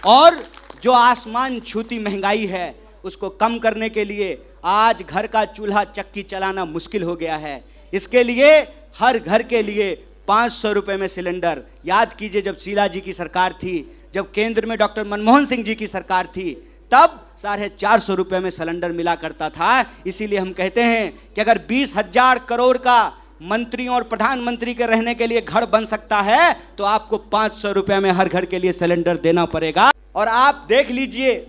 और जो आसमान छूती महंगाई है उसको कम करने के लिए आज घर का चूल्हा चक्की चलाना मुश्किल हो गया है। इसके लिए हर घर के लिए 500 रुपये में सिलेंडर। याद कीजिए जब शीला जी की सरकार थी, जब केंद्र में डॉक्टर मनमोहन सिंह जी की सरकार थी, तब 450 रुपये में सिलेंडर मिला करता था। इसीलिए हम कहते हैं कि अगर 20,000 करोड़ का मंत्रियों और प्रधानमंत्री के रहने के लिए घर बन सकता है तो आपको 500 रुपये में हर घर के लिए सिलेंडर देना पड़ेगा। और आप देख लीजिए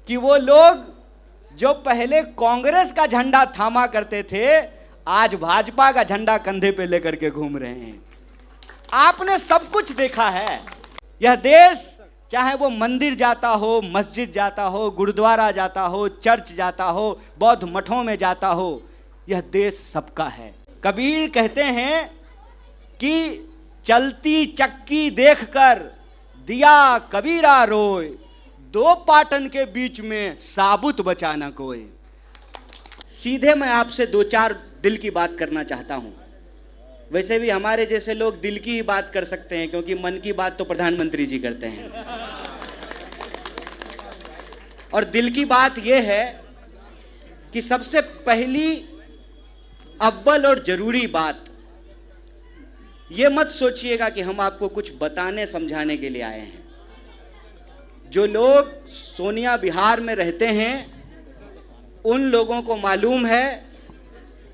कि वो लोग जो पहले कांग्रेस का झंडा थामा करते थे आज भाजपा का झंडा कंधे पे लेकर के घूम रहे हैं। आपने सब कुछ देखा है। यह देश चाहे वो मंदिर जाता हो, मस्जिद जाता हो, गुरुद्वारा जाता हो, चर्च जाता हो, बौद्ध मठों में जाता हो, यह देश सबका है। कबीर कहते हैं कि चलती चक्की देखकर दिया कबीरा रोए, दो पाटन के बीच में साबुत बचा न कोई। सीधे मैं आपसे दो चार दिल की बात करना चाहता हूं। वैसे भी हमारे जैसे लोग दिल की ही बात कर सकते हैं, क्योंकि मन की बात तो प्रधानमंत्री जी करते हैं। और दिल की बात यह है कि सबसे पहली अव्वल और जरूरी बात, ये मत सोचिएगा कि हम आपको कुछ बताने समझाने के लिए आए हैं। जो लोग सोनिया विहार में रहते हैं उन लोगों को मालूम है,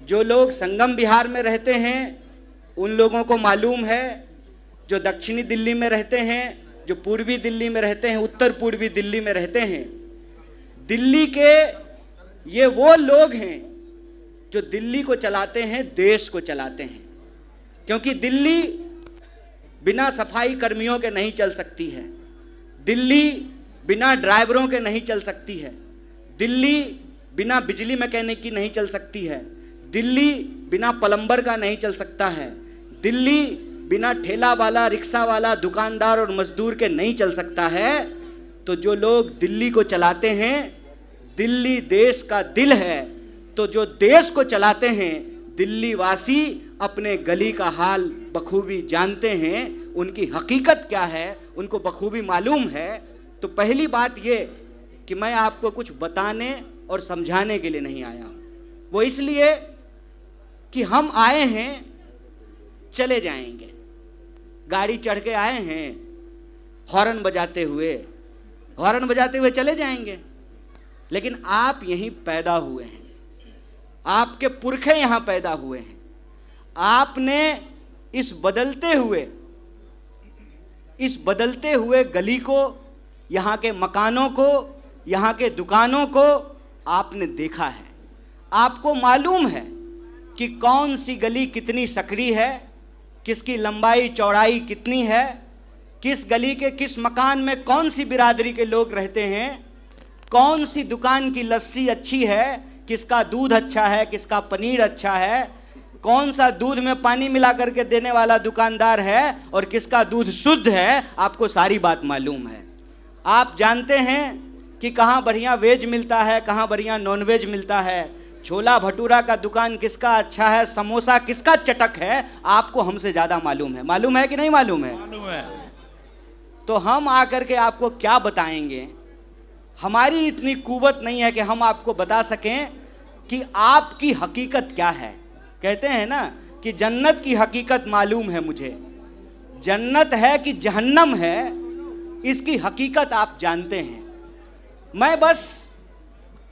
जो लोग संगम विहार में रहते हैं उन लोगों को मालूम है, जो दक्षिणी दिल्ली में रहते हैं, जो पूर्वी दिल्ली में रहते हैं, उत्तर पूर्वी दिल्ली में रहते हैं, दिल्ली के ये वो लोग हैं जो दिल्ली को चलाते हैं, देश को चलाते हैं। क्योंकि दिल्ली बिना सफाई कर्मियों के नहीं चल सकती है, दिल्ली बिना ड्राइवरों के नहीं चल सकती है, दिल्ली बिना बिजली मैकेनिक की नहीं चल सकती है, दिल्ली बिना प्लम्बर का नहीं चल सकता है, दिल्ली बिना ठेला वाला, रिक्शा वाला, दुकानदार और मजदूर के नहीं चल सकता है। तो जो लोग दिल्ली को चलाते हैं, दिल्ली देश का दिल है, तो जो देश को चलाते हैं दिल्ली वासी अपने गली का हाल बखूबी जानते हैं, उनकी हकीकत क्या है उनको बखूबी मालूम है। तो पहली बात ये कि मैं आपको कुछ बताने और समझाने के लिए नहीं आया, वो इसलिए कि हम आए हैं चले जाएंगे। गाड़ी चढ़ के आए हैं, हॉर्न बजाते हुए चले जाएंगे। लेकिन आप यहीं पैदा हुए हैं, आपके पुरखे यहाँ पैदा हुए हैं। आपने इस बदलते हुए गली को, यहाँ के मकानों को, यहाँ के दुकानों को आपने देखा है। आपको मालूम है कि कौन सी गली कितनी सकरी है, किसकी लंबाई चौड़ाई कितनी है, किस गली के किस मकान में कौन सी बिरादरी के लोग रहते हैं, कौन सी दुकान की लस्सी अच्छी है, किसका दूध अच्छा है, किसका पनीर अच्छा है, कौन सा दूध में पानी मिला करके देने वाला दुकानदार है और किसका दूध शुद्ध है। आपको सारी बात मालूम है। आप जानते हैं कि कहाँ बढ़िया वेज मिलता है, कहाँ बढ़िया नॉन वेज मिलता है, छोला भटूरा का दुकान किसका अच्छा है, समोसा किसका चटक है, आपको हमसे ज़्यादा मालूम है। मालूम है कि नहीं मालूम है? मालूम है। तो हम आकर के आपको क्या बताएंगे? हमारी इतनी कुव्वत नहीं है कि हम आपको बता सकें कि आपकी हकीकत क्या है। कहते हैं ना कि जन्नत की हकीकत मालूम है मुझे, जन्नत है कि जहन्नम है इसकी हकीकत आप जानते हैं। मैं बस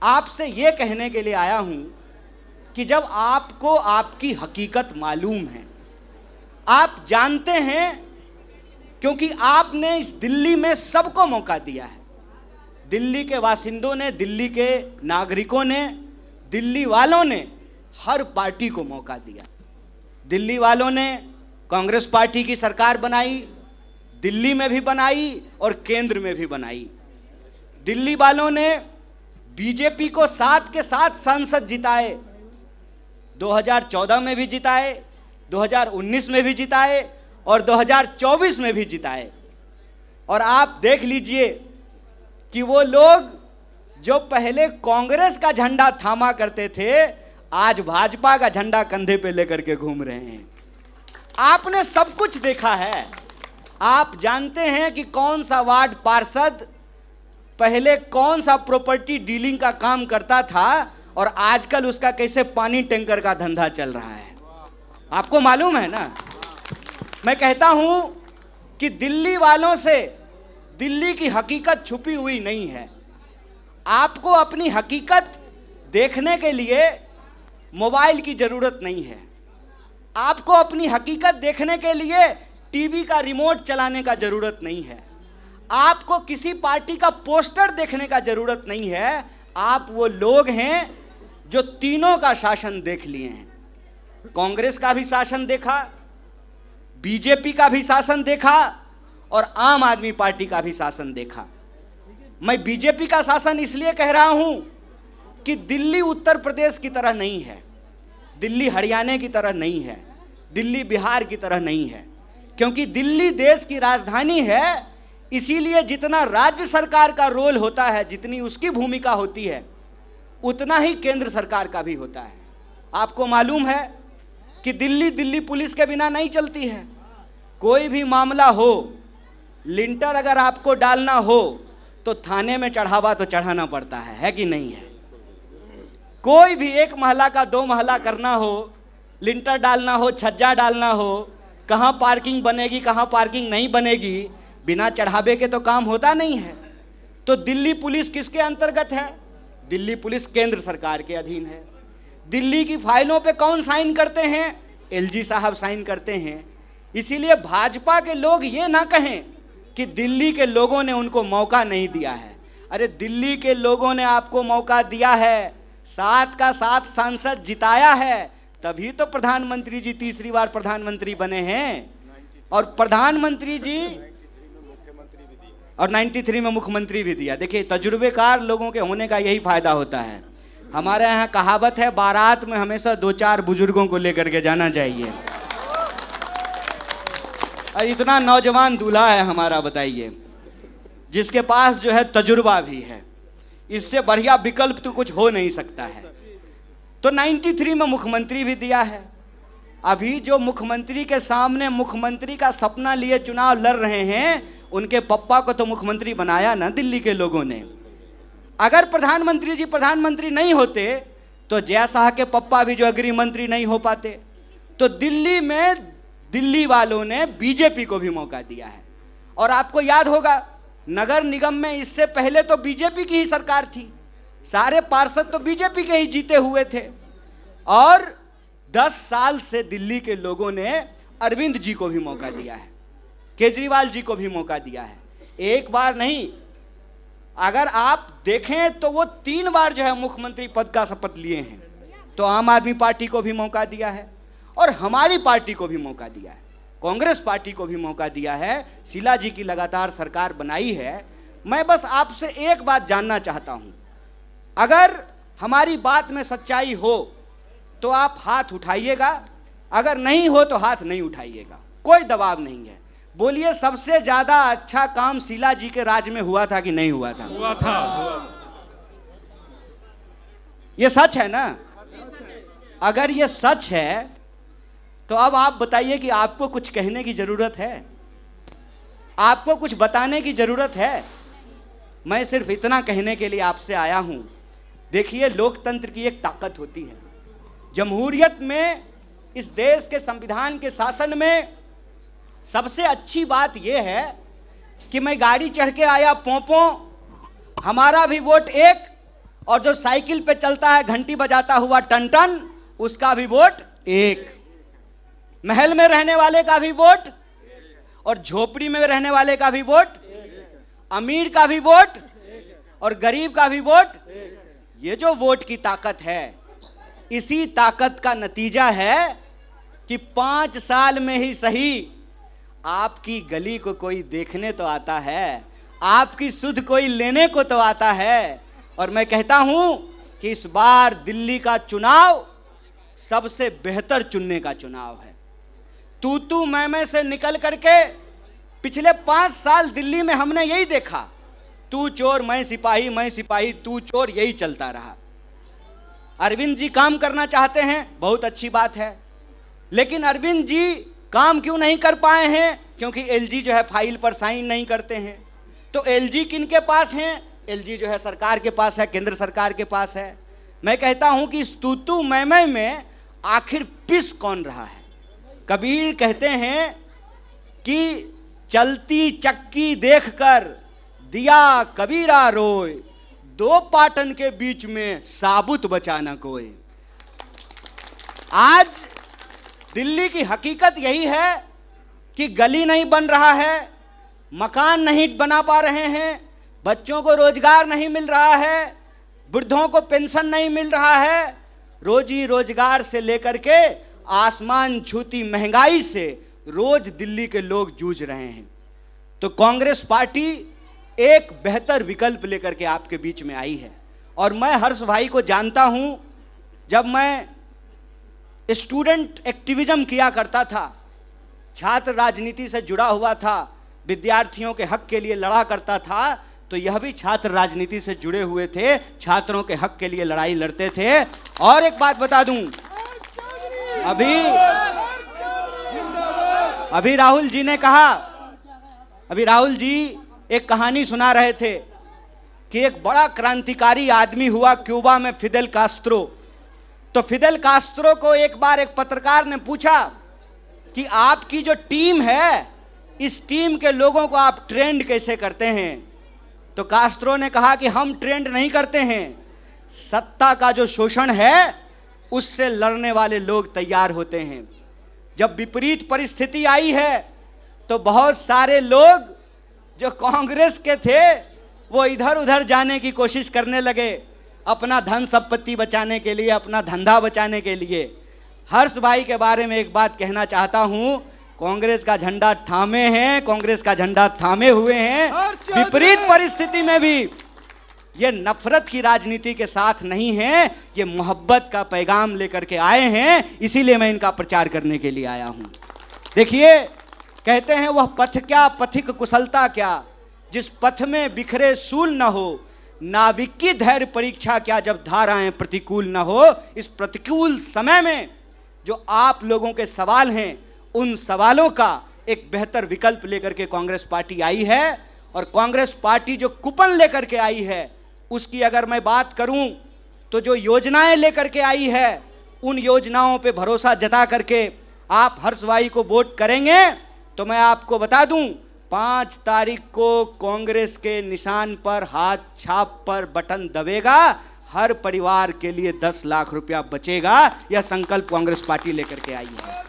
आपसे ये कहने के लिए आया हूं कि जब आपको आपकी हकीकत मालूम है, आप जानते हैं, क्योंकि आपने इस दिल्ली में सबको मौका दिया है। दिल्ली के वासिंदों ने, दिल्ली के नागरिकों ने, दिल्ली वालों ने हर पार्टी को मौका दिया। दिल्ली वालों ने कांग्रेस पार्टी की सरकार बनाई, दिल्ली में भी बनाई और केंद्र में भी बनाई। दिल्ली वालों ने बीजेपी को 7 के 7 सांसद जिताए, 2014 में भी जिताए, 2019 में भी जिताए और 2024 में भी जिताए। और आप देख लीजिए कि वो लोग जो पहले कांग्रेस का झंडा थामा करते थे आज भाजपा का झंडा कंधे पे लेकर के घूम रहे हैं। आपने सब कुछ देखा है। आप जानते हैं कि कौन सा वार्ड पार्षद पहले कौन सा प्रॉपर्टी डीलिंग का काम करता था और आजकल उसका कैसे पानी टैंकर का धंधा चल रहा है? आपको मालूम है ना। मैं कहता हूं कि दिल्ली वालों से दिल्ली की हकीकत छुपी हुई नहीं है। आपको अपनी हकीकत देखने के लिए मोबाइल की जरूरत नहीं है। आपको अपनी हकीकत देखने के लिए टीवी का रिमोट चलाने का जरूरत नहीं है। आपको किसी पार्टी का पोस्टर देखने का जरूरत नहीं है। आप वो लोग हैं जो तीनों का शासन देख लिए हैं। कांग्रेस का भी शासन देखा, बीजेपी का भी शासन देखा और आम आदमी पार्टी का भी शासन देखा। मैं बीजेपी का शासन इसलिए कह रहा हूं कि दिल्ली उत्तर प्रदेश की तरह नहीं है, दिल्ली हरियाणा की तरह नहीं है, दिल्ली बिहार की तरह नहीं है। क्योंकि दिल्ली देश की राजधानी है, इसीलिए जितना राज्य सरकार का रोल होता है, जितनी उसकी भूमिका होती है, उतना ही केंद्र सरकार का भी होता है। आपको मालूम है कि दिल्ली पुलिस के बिना नहीं चलती है। कोई भी मामला हो, लिंटर अगर आपको डालना हो तो थाने में चढ़ावा तो चढ़ाना पड़ता है कि नहीं है? कोई भी एक महला का 2 महला करना हो, लिंटर डालना हो, छज्जा डालना हो, कहाँ पार्किंग बनेगी कहाँ पार्किंग नहीं बनेगी, बिना चढ़ावे के तो काम होता नहीं है। तो दिल्ली पुलिस किसके अंतर्गत है? दिल्ली पुलिस केंद्र सरकार के अधीन है। दिल्ली की फाइलों पे कौन साइन करते हैं? एलजी साहब साइन करते हैं। इसीलिए भाजपा के लोग ये ना कहें कि दिल्ली के लोगों ने उनको मौका नहीं दिया है। अरे दिल्ली के लोगों ने आपको मौका दिया है, 7 का 7 सांसद जिताया है, तभी तो प्रधानमंत्री जी तीसरी बार प्रधानमंत्री बने हैं। और प्रधानमंत्री जी और 93 में मुख्यमंत्री भी दिया। देखिए, तजुर्बेकार लोगों के होने का यही फायदा होता है। हमारे यहाँ कहावत है, बारात में हमेशा 2-4 बुजुर्गों को लेकर के जाना चाहिए। और इतना नौजवान दूल्हा है हमारा, बताइए, जिसके पास जो है तजुर्बा भी है। इससे बढ़िया विकल्प तो कुछ हो नहीं सकता है। तो 93 में मुख्यमंत्री भी दिया है। अभी जो मुख्यमंत्री के सामने मुख्यमंत्री का सपना लिए चुनाव लड़ रहे हैं, उनके पप्पा को तो मुख्यमंत्री बनाया ना दिल्ली के लोगों ने। अगर प्रधानमंत्री जी प्रधानमंत्री नहीं होते तो जय शाह के पप्पा भी जो है गृह मंत्री नहीं हो पाते। तो दिल्ली में दिल्ली वालों ने बीजेपी को भी मौका दिया है। और आपको याद होगा, नगर निगम में इससे पहले तो बीजेपी की ही सरकार थी, सारे पार्षद तो बीजेपी के ही जीते हुए थे। और 10 साल से दिल्ली के लोगों ने अरविंद जी को भी मौका दिया है, केजरीवाल जी को भी मौका दिया है। एक बार नहीं, अगर आप देखें तो वो 3 बार जो है मुख्यमंत्री पद का शपथ लिए हैं। तो आम आदमी पार्टी को भी मौका दिया है और हमारी पार्टी को भी मौका दिया है, कांग्रेस पार्टी को भी मौका दिया है। शीला जी की लगातार सरकार बनाई है। मैं बस आपसे एक बात जानना चाहता हूं, अगर हमारी बात में सच्चाई हो तो आप हाथ उठाइएगा, अगर नहीं हो तो हाथ नहीं उठाइएगा, कोई दबाव नहीं है। बोलिए, सबसे ज्यादा अच्छा काम शीला जी के राज में हुआ था कि नहीं हुआ था? हुआ था। ये सच है ना? अगर ये सच है तो अब आप बताइए कि आपको कुछ कहने की जरूरत है? आपको कुछ बताने की जरूरत है? मैं सिर्फ इतना कहने के लिए आपसे आया हूं, देखिए, लोकतंत्र की एक ताकत होती है। जमहूरियत में, इस देश के संविधान के शासन में सबसे अच्छी बात यह है कि मैं गाड़ी चढ़ के आया पोंपो, हमारा भी वोट एक, और जो साइकिल पे चलता है घंटी बजाता हुआ टन-टन, उसका भी वोट एक। महल में रहने वाले का भी वोट और झोपड़ी में रहने वाले का भी वोट, अमीर का भी वोट और गरीब का भी वोट। ये जो वोट की ताकत है, इसी ताकत का नतीजा है कि 5 साल में ही सही आपकी गली को कोई देखने तो आता है, आपकी सुध कोई लेने को तो आता है। और मैं कहता हूं कि इस बार दिल्ली का चुनाव सबसे बेहतर चुनने का चुनाव है। तू मैं से निकल करके पिछले 5 साल दिल्ली में हमने यही देखा, तू चोर मैं सिपाही तू चोर, यही चलता रहा। अरविंद जी काम करना चाहते हैं, बहुत अच्छी बात है, लेकिन अरविंद जी काम क्यों नहीं कर पाए हैं? क्योंकि एलजी जो है फाइल पर साइन नहीं करते हैं। तो एलजी किनके पास हैं? एलजी जो है सरकार के पास है, केंद्र सरकार के पास है। मैं कहता हूं कि इस तूतू मैमय में आखिर पिस कौन रहा है? कबीर कहते हैं कि चलती चक्की देखकर दिया कबीरा रोए, दो पाटन के बीच में साबुत बचा न कोई। आज दिल्ली की हकीकत यही है कि गली नहीं बन रहा है, मकान नहीं बना पा रहे हैं, बच्चों को रोजगार नहीं मिल रहा है, वृद्धों को पेंशन नहीं मिल रहा है, रोजी रोजगार से लेकर के आसमान छूती महंगाई से रोज दिल्ली के लोग जूझ रहे हैं। तो कांग्रेस पार्टी एक बेहतर विकल्प लेकर के आपके बीच में आई है। और मैं हर्ष भाई को जानता हूं, जब मैं स्टूडेंट एक्टिविज्म किया करता था, छात्र राजनीति से जुड़ा हुआ था, विद्यार्थियों के हक के लिए लड़ा करता था, तो यह भी छात्र राजनीति से जुड़े हुए थे, छात्रों के हक के लिए लड़ाई लड़ते थे। और एक बात बता दूं, अभी राहुल जी ने कहा, अभी राहुल जी एक कहानी सुना रहे थे कि एक बड़ा क्रांतिकारी आदमी हुआ क्यूबा में, फिदेल कास्त्रो। तो फिदेल कास्त्रो को एक बार एक पत्रकार ने पूछा कि आपकी जो टीम है, इस टीम के लोगों को आप ट्रेंड कैसे करते हैं? तो कास्त्रो ने कहा कि हम ट्रेंड नहीं करते हैं, सत्ता का जो शोषण है उससे लड़ने वाले लोग तैयार होते हैं। जब विपरीत परिस्थिति आई है तो बहुत सारे लोग जो कांग्रेस के थे वो इधर उधर जाने की कोशिश करने लगे, अपना धन संपत्ति बचाने के लिए, अपना धंधा बचाने के लिए। हर्ष भाई के बारे में एक बात कहना चाहता हूं, कांग्रेस का झंडा थामे हैं, कांग्रेस का झंडा थामे हुए हैं। विपरीत परिस्थिति में भी ये नफरत की राजनीति के साथ नहीं है, ये मोहब्बत का पैगाम लेकर के आए हैं। इसीलिए मैं इनका प्रचार करने के लिए आया हूं। देखिए, कहते हैं वह पथ क्या, पथिक कुशलता क्या, जिस पथ में बिखरे सूल न हो, नाविक की धैर्य परीक्षा क्या, जब धाराएं प्रतिकूल न हो। इस प्रतिकूल समय में जो आप लोगों के सवाल हैं, उन सवालों का एक बेहतर विकल्प लेकर के कांग्रेस पार्टी आई है। और कांग्रेस पार्टी जो कूपन लेकर के आई है, उसकी अगर मैं बात करूं तो जो योजनाएं लेकर के आई है, उन योजनाओं पे भरोसा जता करके आप हर्ष भाई को वोट करेंगे तो मैं आपको बता दूं, 5 तारीख को कांग्रेस के निशान पर, हाथ छाप पर बटन दबेगा, हर परिवार के लिए 10 लाख रुपया बचेगा। यह संकल्प कांग्रेस पार्टी लेकर के आई है।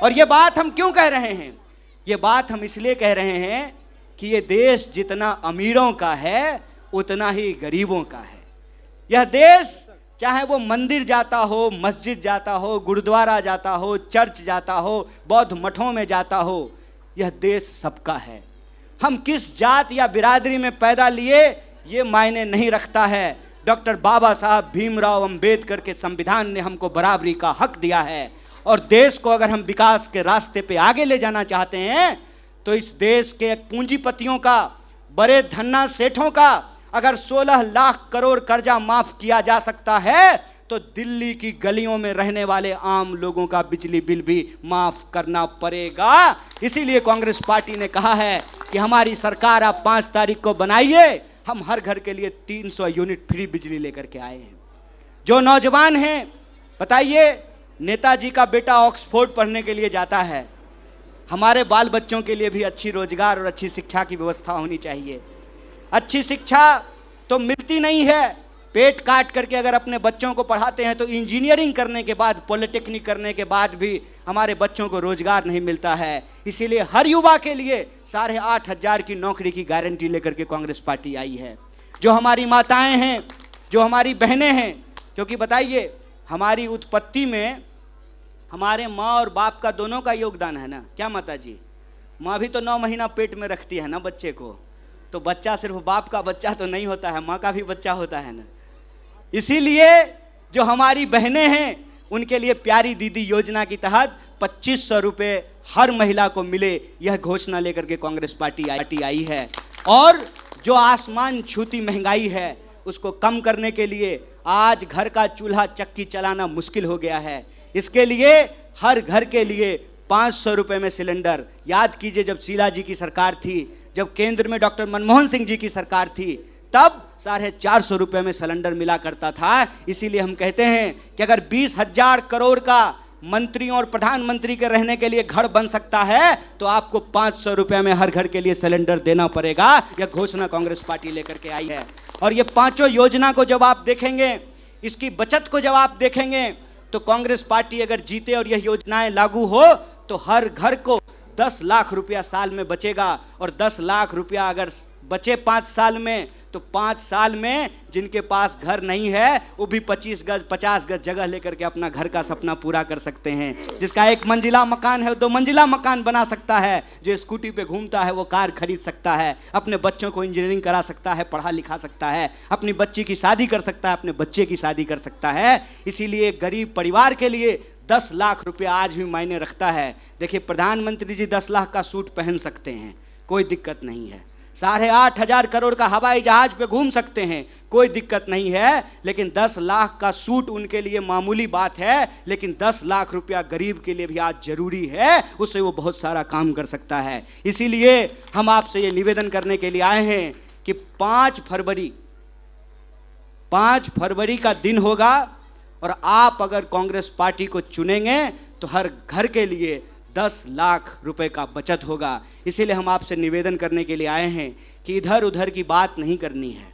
और यह बात हम क्यों कह रहे हैं? यह बात हम इसलिए कह रहे हैं कि यह देश जितना अमीरों का है उतना ही गरीबों का है। यह देश चाहे वो मंदिर जाता हो, मस्जिद जाता हो, गुरुद्वारा जाता हो, चर्च जाता हो, बौद्ध मठों में जाता हो, यह देश सबका है। हम किस जात या बिरादरी में पैदा लिए ये मायने नहीं रखता है। डॉक्टर बाबा साहब भीमराव अंबेडकर के संविधान ने हमको बराबरी का हक दिया है। और देश को अगर हम विकास के रास्ते पे आगे ले जाना चाहते हैं तो इस देश के पूंजीपतियों का, बड़े धन्ना सेठों का अगर 16 लाख करोड़ कर्जा माफ किया जा सकता है तो दिल्ली की गलियों में रहने वाले आम लोगों का बिजली बिल भी माफ करना पड़ेगा। इसीलिए कांग्रेस पार्टी ने कहा है कि हमारी सरकार आप 5 तारीख को बनाइए, हम हर घर के लिए 300 यूनिट फ्री बिजली लेकर के आए हैं। जो नौजवान हैं, बताइए, नेताजी का बेटा ऑक्सफोर्ड पढ़ने के लिए जाता है, हमारे बाल बच्चों के लिए भी अच्छी रोजगार और अच्छी शिक्षा की व्यवस्था होनी चाहिए। अच्छी शिक्षा तो मिलती नहीं है, पेट काट करके अगर अपने बच्चों को पढ़ाते हैं तो इंजीनियरिंग करने के बाद, पॉलिटेक्निक करने के बाद भी हमारे बच्चों को रोजगार नहीं मिलता है। इसीलिए हर युवा के लिए 8,500 की नौकरी की गारंटी लेकर के कांग्रेस पार्टी आई है। जो हमारी माताएं हैं, जो हमारी बहनें हैं, क्योंकि बताइए हमारी उत्पत्ति में हमारे माँ और बाप का दोनों का योगदान है ना। क्या माता जी? माँ भी तो 9 महीना पेट में रखती है ना बच्चे को, तो बच्चा सिर्फ बाप का बच्चा तो नहीं होता है, माँ का भी बच्चा होता है ना। इसीलिए जो हमारी बहनें हैं उनके लिए प्यारी दीदी योजना के तहत 2500 रुपये हर महिला को मिले, यह घोषणा लेकर के कांग्रेस पार्टी आई है। और जो आसमान छूती महंगाई है उसको कम करने के लिए आज घर का चूल्हा चक्की चलाना मुश्किल हो गया है। इसके लिए हर घर के लिए 500 रुपए में सिलेंडर। याद कीजिए जब शीला जी की सरकार थी, जब केंद्र में डॉक्टर मनमोहन सिंह जी की सरकार थी, तब 450 रुपए में सिलेंडर मिला करता था। इसीलिए हम कहते हैं कि अगर 20,000 करोड़ का मंत्रियों और प्रधानमंत्री के रहने के लिए घर बन सकता है तो आपको 500 रुपए में हर घर के लिए सिलेंडर देना पड़ेगा। यह घोषणा कांग्रेस पार्टी लेकर के आई है। और ये पांचों योजना को जब आप देखेंगे, इसकी बचत को जब आप देखेंगे, तो कांग्रेस पार्टी अगर जीते और यह योजनाएं लागू हो तो हर घर को 10 लाख रुपया साल में बचेगा। और 10 लाख रुपया अगर बचे 5 साल में, तो 5 साल में जिनके पास घर नहीं है वो भी 25 गज 50 गज जगह लेकर के अपना घर का सपना पूरा कर सकते हैं। जिसका 1 मंजिला मकान है 2 मंजिला मकान बना सकता है, जो स्कूटी पे घूमता है वो कार खरीद सकता है, अपने बच्चों को इंजीनियरिंग करा सकता है, पढ़ा लिखा सकता है, अपनी बच्ची की शादी कर सकता है, अपने बच्चे की शादी कर सकता है। इसीलिए गरीब परिवार के लिए 10 लाख रुपया आज भी मायने रखता है। देखिए प्रधानमंत्री जी 10 लाख का सूट पहन सकते हैं, कोई दिक्कत नहीं है। 8,500 करोड़ का हवाई जहाज पे घूम सकते हैं, कोई दिक्कत नहीं है। लेकिन 10 लाख का सूट उनके लिए मामूली बात है, लेकिन 10 लाख रुपया गरीब के लिए भी आज जरूरी है, उससे वो बहुत सारा काम कर सकता है। इसीलिए हम आपसे ये निवेदन करने के लिए आए हैं कि 5 फरवरी का दिन होगा और आप अगर कांग्रेस पार्टी को चुनेंगे तो हर घर के लिए 10 लाख रुपए का बचत होगा। इसीलिए हम आपसे निवेदन करने के लिए आए हैं कि इधर उधर की बात नहीं करनी है।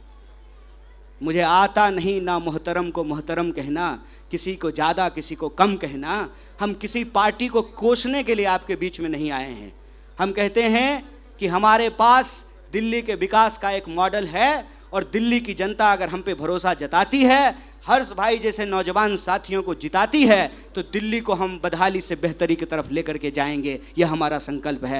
मुझे आता नहीं ना मोहतरम को मोहतरम कहना, किसी को ज़्यादा किसी को कम कहना। हम किसी पार्टी को कोसने के लिए आपके बीच में नहीं आए हैं। हम कहते हैं कि हमारे पास दिल्ली के विकास का एक मॉडल है और दिल्ली की जनता अगर हम पे भरोसा जताती है, हर्ष भाई जैसे नौजवान साथियों को जिताती है, तो दिल्ली को हम बदहाली से बेहतरी की तरफ लेकर के जाएंगे। यह हमारा संकल्प है।